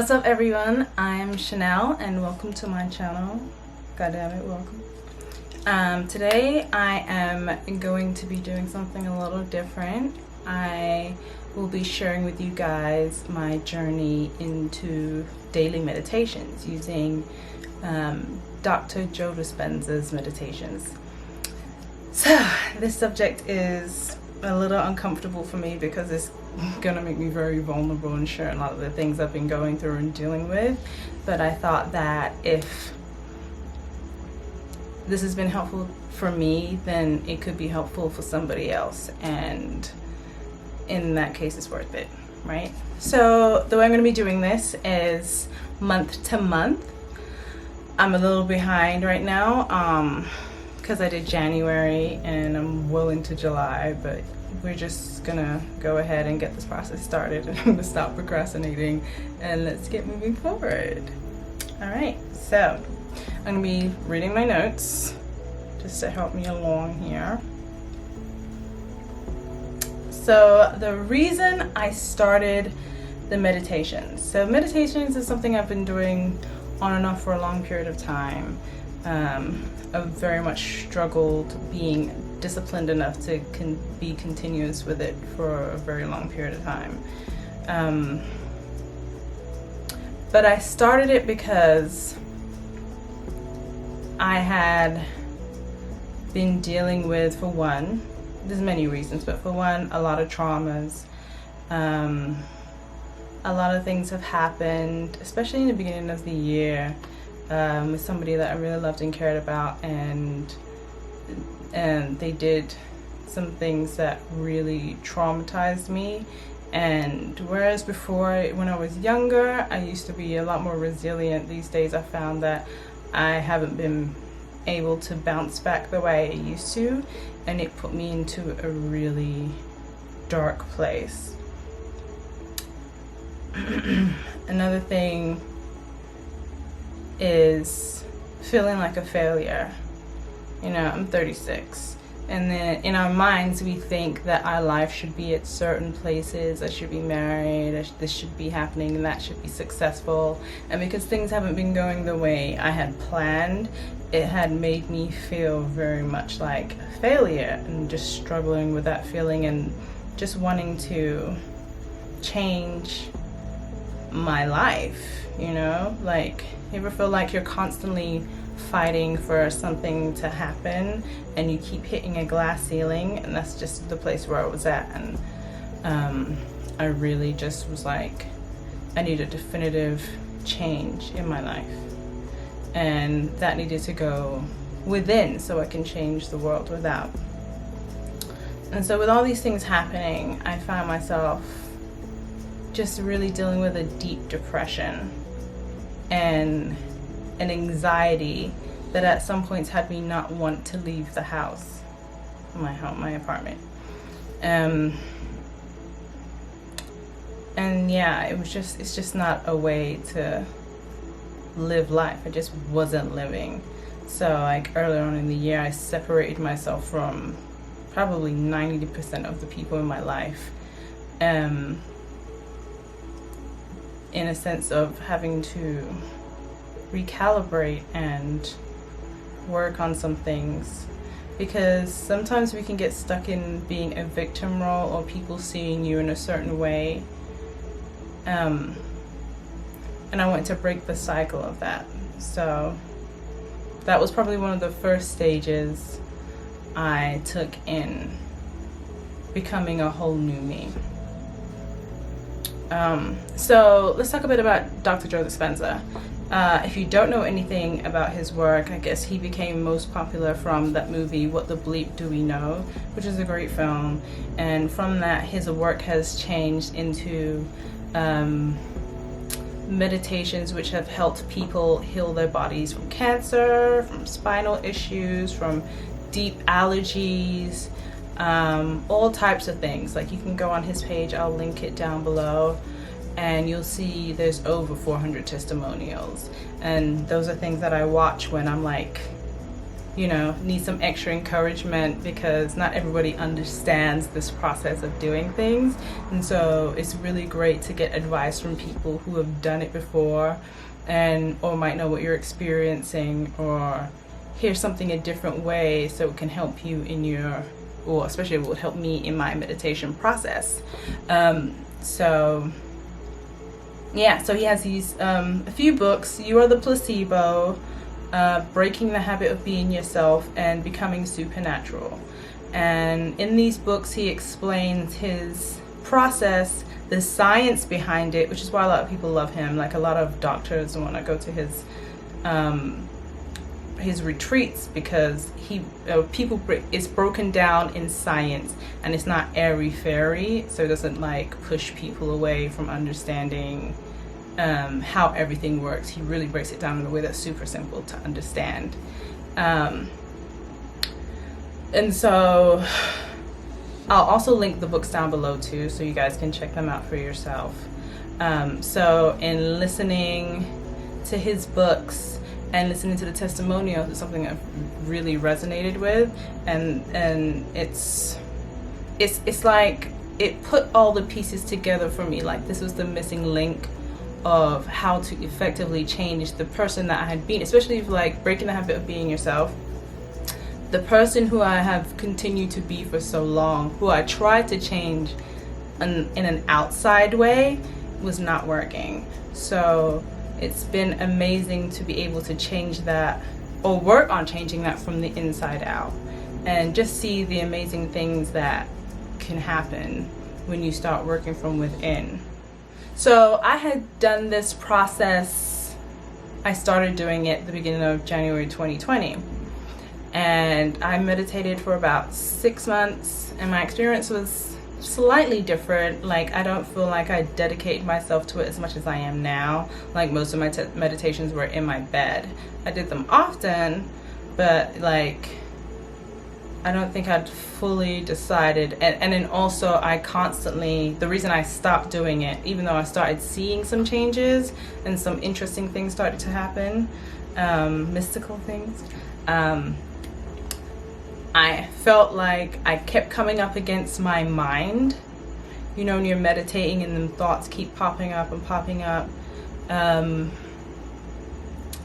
What's up, everyone? I'm Shanelle and welcome to my channel. God damn it, welcome. Today I am going to be doing something a little different. I will be sharing with you guys my journey into daily meditations using Dr. Joe Dispenza's meditations. So this subject is a little uncomfortable for me because it's gonna make me very vulnerable and share a lot of the things I've been going through and dealing with. But I thought that if this has been helpful for me, then it could be helpful for somebody else, and in that case it's worth it, right? So the way I'm gonna be doing this is month to month. I'm a little behind right now because I did January and I'm well into July, but we're just gonna go ahead and get this process started and stop procrastinating and let's get moving forward. All right, so I'm gonna be reading my notes just to help me along here. So the reason I started the meditations. So meditations is something I've been doing on and off for a long period of time. I've very much struggled being disciplined enough to be continuous with it for a very long period of time. But I started it because I had been dealing with, for one, there's many reasons, but for one, a lot of traumas. A lot of things have happened, especially in the beginning of the year, with somebody that I really loved and cared about, and they did some things that really traumatized me. And whereas before, when I was younger, I used to be a lot more resilient, these days I found that I haven't been able to bounce back the way I used to, and it put me into a really dark place. Another thing is feeling like a failure. You know, I'm 36, and then in our minds we think that our life should be at certain places. I should be married, this should be happening, and that should be successful. And because things haven't been going the way I had planned, it had made me feel very much like a failure, and just struggling with that feeling and just wanting to change my life, you know? Like, you ever feel like you're constantly fighting for something to happen and you keep hitting a glass ceiling? And that's just the place where I was at. And I really just was like, I need a definitive change in my life, and that needed to go within so I can change the world without. And so with all these things happening, I found myself just really dealing with a deep depression and an anxiety that at some points had me not want to leave the house, my home, my apartment. And yeah, it's just not a way to live life. I just wasn't living. So like earlier on in the year, I separated myself from probably 90% of the people in my life, in a sense of having to recalibrate and work on some things, because sometimes we can get stuck in being a victim role or people seeing you in a certain way, and I want to break the cycle of that. So that was probably one of the first stages I took in becoming a whole new me. So let's talk a bit about Dr. Joe Dispenza. If you don't know anything about his work, I guess he became most popular from that movie, What the Bleep Do We Know, which is a great film. And from that, his work has changed into meditations which have helped people heal their bodies from cancer, from spinal issues, from deep allergies, all types of things. Like, you can go on his page, I'll link it down below, and you'll see there's over 400 testimonials. And those are things that I watch when I'm like need some extra encouragement, because not everybody understands this process of doing things. And so it's really great to get advice from people who have done it before, or might know what you're experiencing, or hear something a different way, so it can help you or especially it would help me in my meditation process. So he has these a few books: You Are The Placebo, Breaking the Habit of Being Yourself, and Becoming Supernatural. And in these books he explains his process, the science behind it, which is why a lot of people love him. Like, a lot of doctors want to go to his retreats, because it's broken down in science, and it's not airy-fairy, so it doesn't push people away from understanding how everything works. He really breaks it down in a way that's super simple to understand. And so I'll also link the books down below too, so you guys can check them out for yourself. So in listening to his books and listening to the testimonials, it's something I've really resonated with, and it's like it put all the pieces together for me. Like, this was the missing link of how to effectively change the person that I had been, especially breaking the habit of being yourself. The person who I have continued to be for so long, who I tried to change in an outside way, was not working. So it's been amazing to be able to change that, or work on changing that from the inside out, and just see the amazing things that can happen when you start working from within. So I had done this process, I started doing it at the beginning of January 2020, and I meditated for about 6 months, and my experience was slightly different. I don't feel like I dedicated myself to it as much as I am now. Most of my meditations were in my bed. I did them often, but I don't think I'd fully decided. And then also the reason I stopped doing it, even though I started seeing some changes and some interesting things started to happen, mystical things, I felt like I kept coming up against my mind. When you're meditating and then thoughts keep popping up and popping up.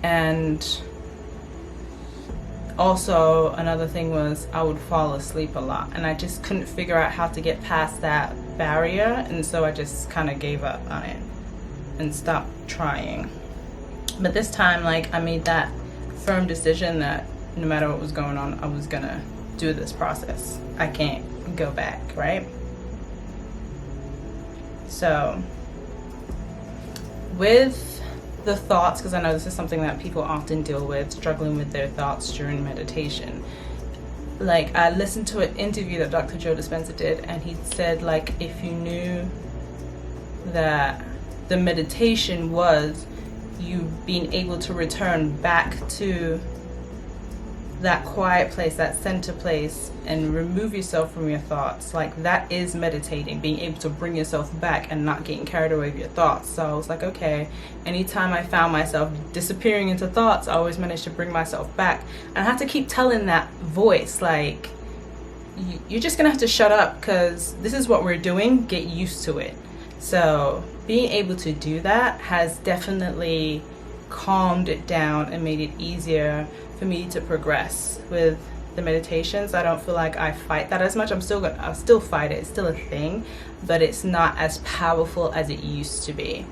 And also another thing was I would fall asleep a lot, and I just couldn't figure out how to get past that barrier, and so I just kind of gave up on it and stopped trying. But this time, I made that firm decision that no matter what was going on, I was gonna do this process. I can't go back, right? So with the thoughts, because I know this is something that people often deal with, struggling with their thoughts during meditation. I listened to an interview that Dr. Joe Dispenza did, and he said, if you knew that the meditation was you being able to return back to that quiet place, that center place, and remove yourself from your thoughts, that is meditating, being able to bring yourself back and not getting carried away with your thoughts. So I was like, okay, anytime I found myself disappearing into thoughts, I always managed to bring myself back. And I had to keep telling that voice, you're just gonna have to shut up, because this is what we're doing, get used to it. So being able to do that has definitely calmed it down and made it easier for me to progress with the meditations. I don't feel like I fight that as much. I'll still fight it. It's still a thing, but it's not as powerful as it used to be.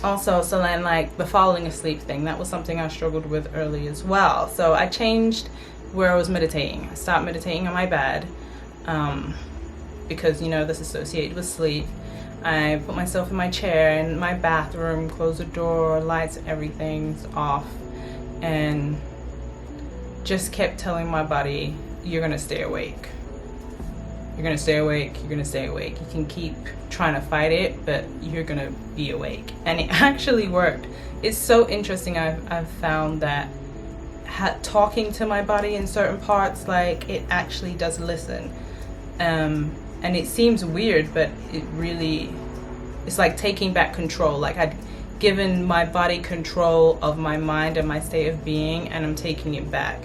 Also, so then the falling asleep thing, that was something I struggled with early as well. So I changed where I was meditating. I stopped meditating on my bed, because that's associated with sleep. I put myself in my chair in my bathroom, closed the door, lights, everything's off, and just kept telling my body, you're gonna stay awake. You're gonna stay awake, you're gonna stay awake. You can keep trying to fight it, but you're gonna be awake. And it actually worked. It's so interesting. I've found that talking to my body in certain parts, it actually does listen. And it seems weird, but it's like taking back control. I'd given my body control of my mind and my state of being, and I'm taking it back.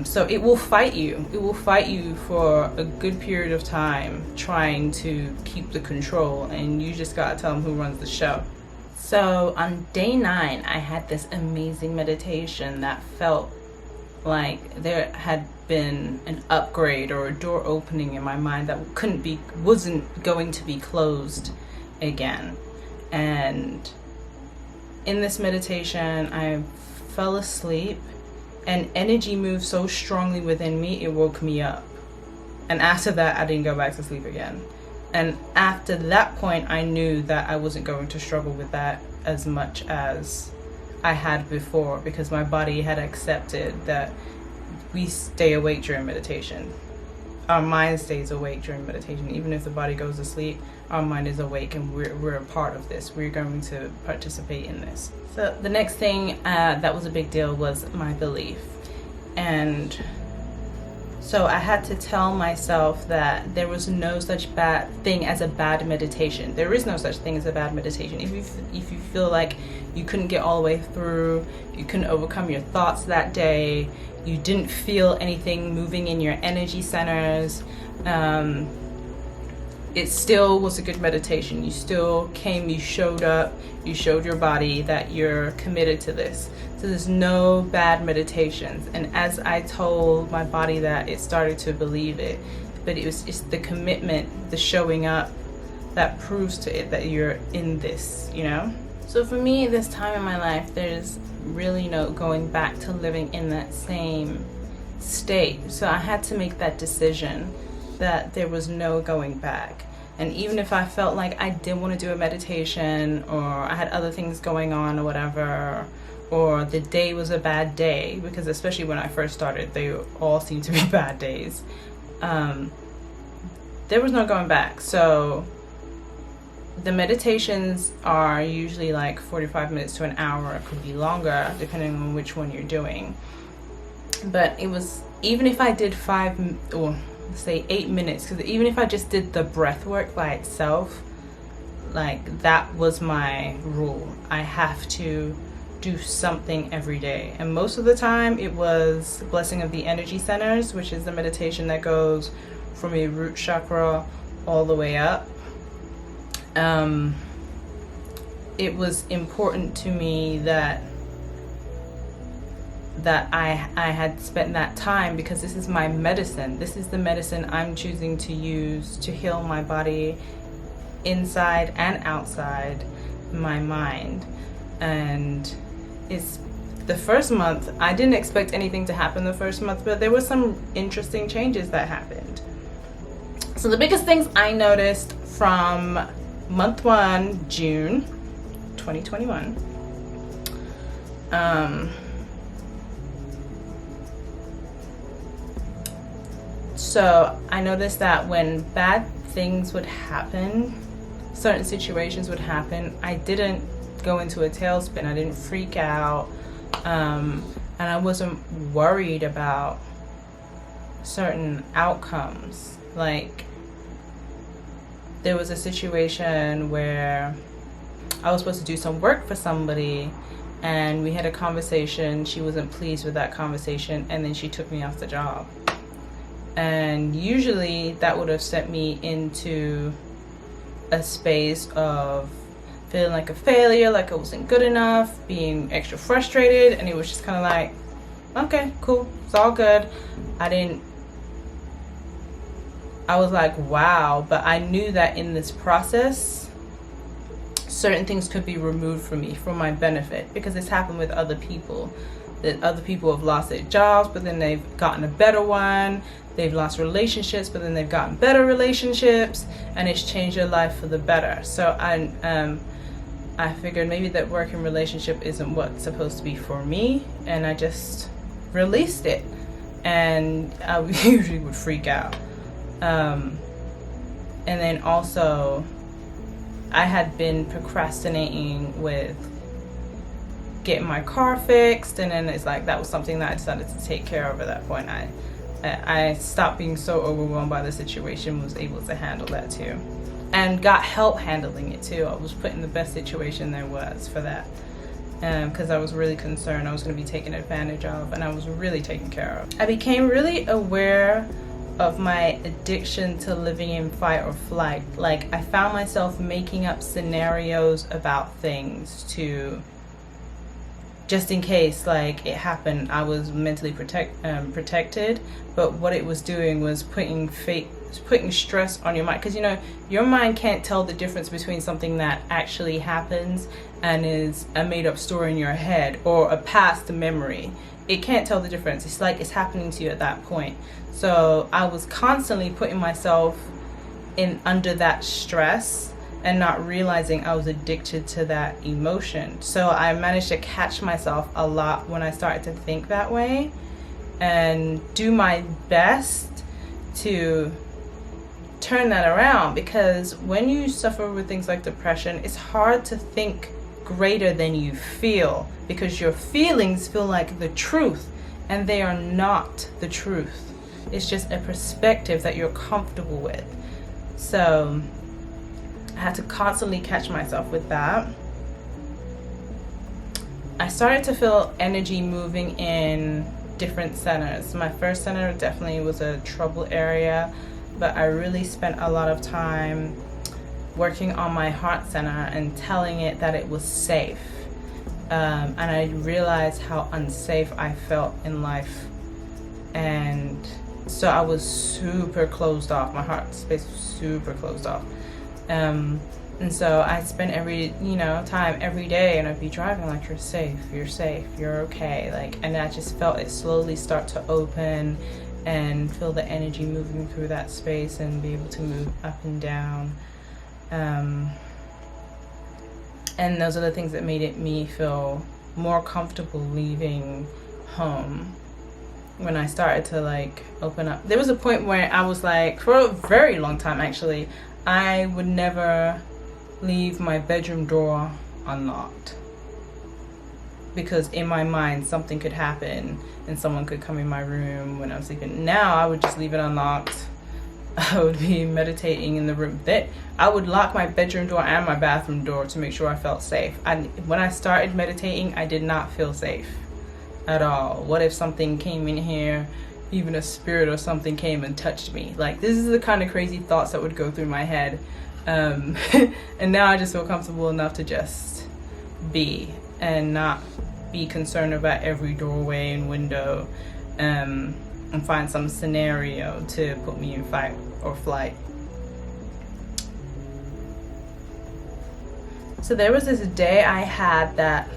So it will fight you. It will fight you for a good period of time trying to keep the control, and you just gotta tell them who runs the show. So on day 9, I had this amazing meditation that felt like there had been an upgrade or a door opening in my mind that wasn't going to be closed again. And in this meditation, I fell asleep, and energy moved so strongly within me, it woke me up. And after that, I didn't go back to sleep again. And after that point, I knew that I wasn't going to struggle with that as much as I had before, because my body had accepted that we stay awake during meditation. Our mind stays awake during meditation. Even if the body goes to sleep, our mind is awake, and we're a part of this. We're going to participate in this. So the next thing that was a big deal was my belief. And so I had to tell myself that there was no such bad thing as a bad meditation. There is no such thing as a bad meditation. If you feel like you couldn't get all the way through, you couldn't overcome your thoughts that day, you didn't feel anything moving in your energy centers, it still was a good meditation. You still came, you showed up, you showed your body that you're committed to this. So there's no bad meditations. And as I told my body that, it started to believe it. But it's the commitment, the showing up, that proves to it that you're in this, you know? So for me, this time in my life, there's really no going back to living in that same state. So I had to make that decision that there was no going back. And even if I felt like I didn't want to do a meditation, or I had other things going on or whatever, or the day was a bad day, because especially when I first started, they all seemed to be bad days, there was no going back. So the meditations are usually like 45 minutes to an hour. It could be longer depending on which one you're doing. But it was, even if I did 5 or say 8 minutes, because even if I just did the breath work by itself, like that was my rule. I have to do something every day. And most of the time it was Blessing of the Energy Centers, which is the meditation that goes from your root chakra all the way up. It was important to me that I had spent that time, because this is my medicine. This is the medicine I'm choosing to use to heal my body inside and outside my mind. And it's the first month, I didn't expect anything to happen the first month, but there were some interesting changes that happened. So the biggest things I noticed from month 1, June 2021, so I noticed that when bad things would happen, certain situations would happen, I didn't go into a tailspin. I didn't freak out, and I wasn't worried about certain outcomes. Like, there was a situation where I was supposed to do some work for somebody, and we had a conversation. She wasn't pleased with that conversation, and then she took me off the job. And usually that would have sent me into a space of feeling like a failure, like I wasn't good enough, being extra frustrated, and it was just kind of like, okay, cool, it's all good. I was like, wow. But I knew that in this process, certain things could be removed from me for my benefit, because it's happened with other people. That other people have lost their jobs, but then they've gotten a better one. They've lost relationships, but then they've gotten better relationships, and it's changed their life for the better. So I figured maybe that working relationship isn't what's supposed to be for me, and I just released it. And I usually would freak out. And then also, I had been procrastinating with getting my car fixed, and then it's like that was something that I decided to take care of at that point. I stopped being so overwhelmed by the situation, was able to handle that too. and got help handling it too. I was put in the best situation there was for that, because I was really concerned I was going to be taken advantage of, and I was really taken care of. I became really aware of my addiction to living in fight or flight. Like, I found myself making up scenarios about things to, just in case like it happened, I was mentally protected. But what it was doing was putting stress on your mind, because you know your mind can't tell the difference between something that actually happens and is a made-up story in your head or a past memory. It can't tell the difference. It's like it's happening to you at that point. So I was constantly putting myself in under that stress and not realizing I was addicted to that emotion. So I managed to catch myself a lot when I started to think that way, and do my best to turn that around, because when you suffer with things like depression, it's hard to think greater than you feel, because your feelings feel like the truth, and they are not the truth. It's just a perspective that you're comfortable with. So I had to constantly catch myself with that. I started to feel energy moving in different centers. My first center definitely was a trouble area, but I really spent a lot of time working on my heart center and telling it that it was safe. And I realized how unsafe I felt in life. And so I was super closed off. My heart space was super closed off. And so I spent time every day, and I'd be driving like, you're safe, you're okay. Like, and I just felt it slowly start to open and feel the energy moving through that space and be able to move up and down. And those are the things that made me feel more comfortable leaving home. When I started to like open up, there was a point where I was like, for a very long time actually, I would never leave my bedroom door unlocked, because in my mind something could happen and someone could come in my room when I'm sleeping. Now I would just leave it unlocked. I would be meditating in the room. I would lock my bedroom door and my bathroom door to make sure I felt safe. When I started meditating, I did not feel safe at all. What if something came in here, even a spirit or something came and touched me? Like, this is the kind of crazy thoughts that would go through my head. And now I just feel comfortable enough to just be and not be concerned about every doorway and window, and find some scenario to put me in fight or flight. So there was this day I had that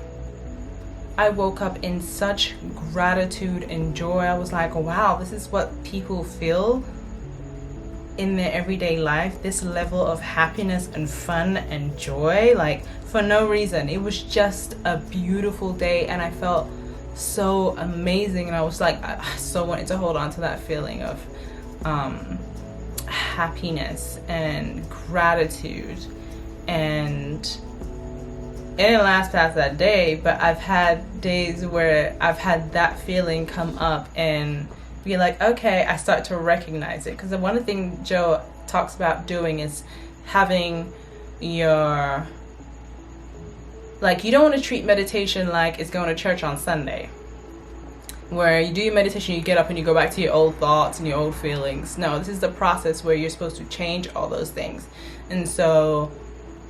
I woke up in such gratitude and joy. I was like, wow, this is what people feel in their everyday life, this level of happiness and fun and joy, like for no reason. It was just a beautiful day, and I felt so amazing, and I was like, I so wanted to hold on to that feeling of happiness and gratitude. And it didn't last past that day, but I've had days where I've had that feeling come up and be like, okay, I start to recognize it. Because one of the things Joe talks about doing is having your, like, you don't want to treat meditation like it's going to church on Sunday, where you do your meditation, you get up and you go back to your old thoughts and your old feelings. No, this is the process where you're supposed to change all those things. And so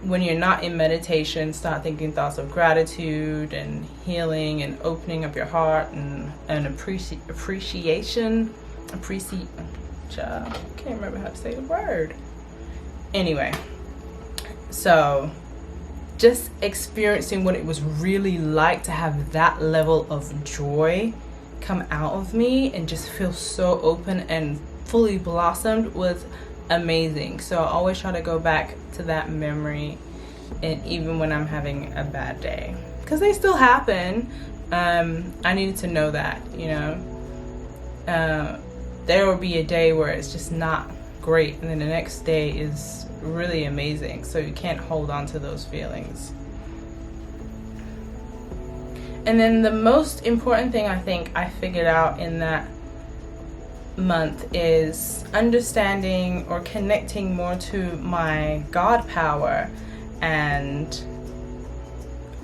when you're not in meditation, start thinking thoughts of gratitude and healing and opening up your heart and appreciation. I can't remember how to say the word. Anyway, so just experiencing what it was really like to have that level of joy come out of me and just feel so open and fully blossomed was amazing. So I always try to go back to that memory, and even when I'm having a bad day, because they still happen. I needed to know that, there will be a day where it's just not great, and then the next day is really amazing. So you can't hold on to those feelings. And then the most important thing I think I figured out in that month is understanding or connecting more to my God power, and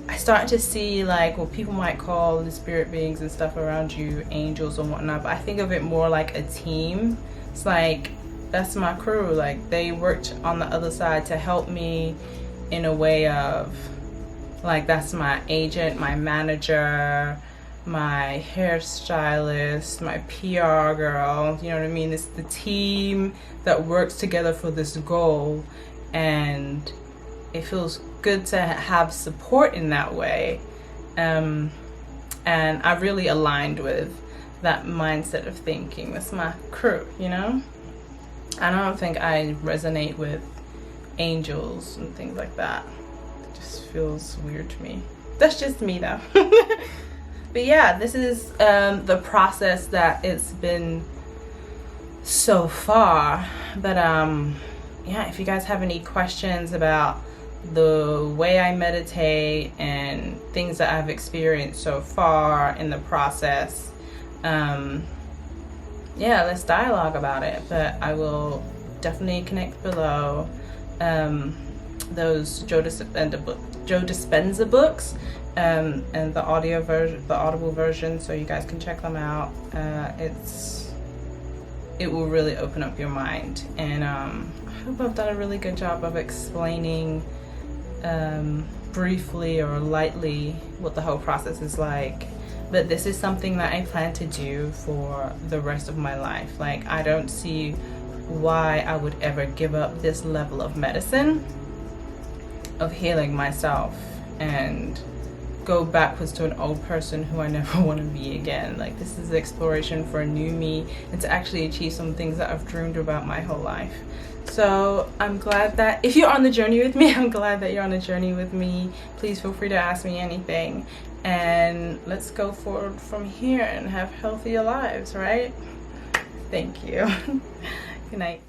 I start to see like what people might call the spirit beings and stuff around you, angels and whatnot, but I think of it more like a team. It's like, that's my crew. Like, they worked on the other side to help me in a way of like, that's my agent, my manager, my hairstylist, my PR girl, you know what I mean? It's the team that works together for this goal, and it feels good to have support in that way. And I really aligned with that mindset of thinking. That's my crew, you know? I don't think I resonate with angels and things like that. It just feels weird to me. That's just me though. But yeah, this is the process that it's been so far. But yeah, if you guys have any questions about the way I meditate and things that I've experienced so far in the process, yeah, let's dialogue about it. But I will definitely connect below. Those Joe Dispenza books, and the Audible version, so you guys can check them out. It will really open up your mind, and I hope I've done a really good job of explaining briefly or lightly what the whole process is like. But this is something that I plan to do for the rest of my life. Like, I don't see why I would ever give up this level of medicine, of healing myself, and go backwards to an old person who I never want to be again. Like, this is the exploration for a new me, and to actually achieve some things that I've dreamed about my whole life. So I'm glad that if you're on the journey with me, I'm glad that you're on a journey with me. Please feel free to ask me anything, and let's go forward from here and have healthier lives, right? Thank you. Good night.